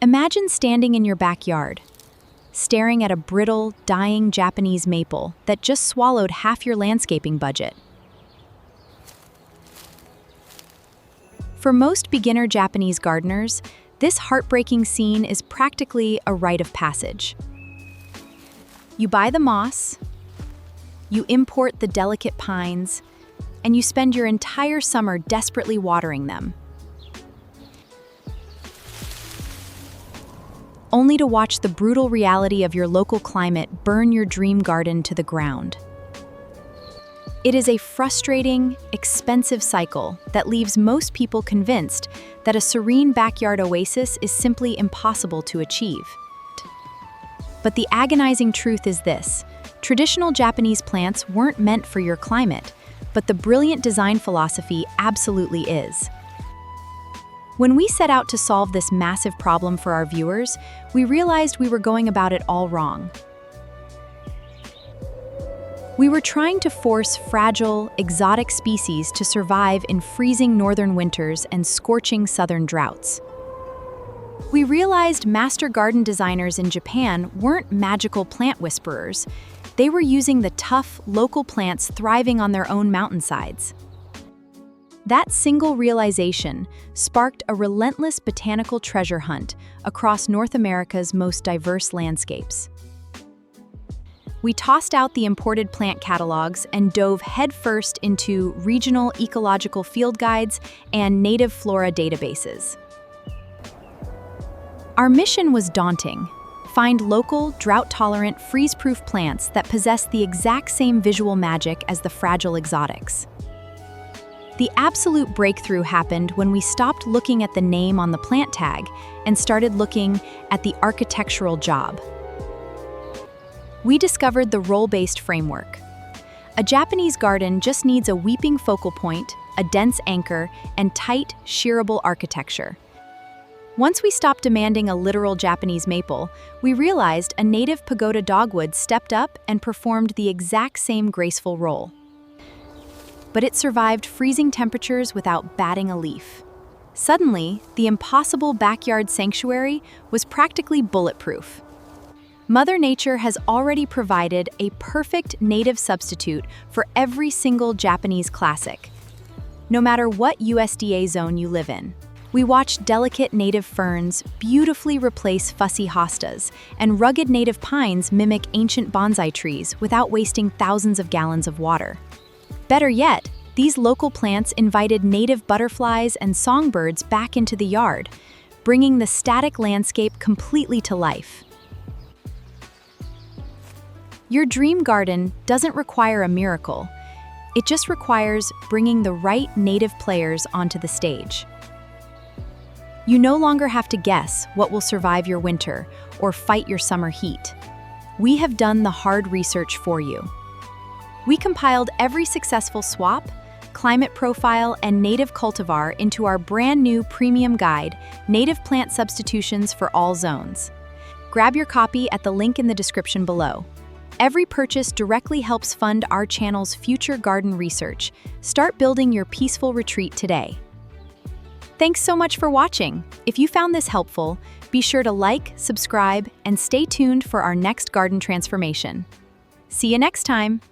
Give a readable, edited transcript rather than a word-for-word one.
Imagine standing in your backyard, staring at a brittle, dying Japanese maple that just swallowed half your landscaping budget. For most beginner Japanese gardeners, this heartbreaking scene is practically a rite of passage. You buy the moss, you import the delicate pines, and you spend your entire summer desperately watering them, only to watch the brutal reality of your local climate burn your dream garden to the ground. It is a frustrating, expensive cycle that leaves most people convinced that a serene backyard oasis is simply impossible to achieve. But the agonizing truth is this: traditional Japanese plants weren't meant for your climate, but the brilliant design philosophy absolutely is. When we set out to solve this massive problem for our viewers, we realized we were going about it all wrong. We were trying to force fragile, exotic species to survive in freezing northern winters and scorching southern droughts. We realized master garden designers in Japan weren't magical plant whisperers. They were using the tough, local plants thriving on their own mountainsides. That single realization sparked a relentless botanical treasure hunt across North America's most diverse landscapes. We tossed out the imported plant catalogs and dove headfirst into regional ecological field guides and native flora databases. Our mission was daunting: find local, drought-tolerant, freeze-proof plants that possess the exact same visual magic as the fragile exotics. The absolute breakthrough happened when we stopped looking at the name on the plant tag and started looking at the architectural job. We discovered the role-based framework. A Japanese garden just needs a weeping focal point, a dense anchor, and tight, shearable architecture. Once we stopped demanding a literal Japanese maple, we realized a native pagoda dogwood stepped up and performed the exact same graceful role. But it survived freezing temperatures without batting a leaf. Suddenly, the impossible backyard sanctuary was practically bulletproof. Mother Nature has already provided a perfect native substitute for every single Japanese classic, no matter what USDA zone you live in. We watched delicate native ferns beautifully replace fussy hostas, and rugged native pines mimic ancient bonsai trees without wasting thousands of gallons of water. Better yet, these local plants invited native butterflies and songbirds back into the yard, bringing the static landscape completely to life. Your dream garden doesn't require a miracle. It just requires bringing the right native players onto the stage. You no longer have to guess what will survive your winter or fight your summer heat. We have done the hard research for you. We compiled every successful swap, climate profile, and native cultivar into our brand new premium guide, Native Plant Substitutions for All Zones. Grab your copy at the link in the description below. Every purchase directly helps fund our channel's future garden research. Start building your peaceful retreat today. Thanks so much for watching. If you found this helpful, be sure to like, subscribe, and stay tuned for our next garden transformation. See you next time.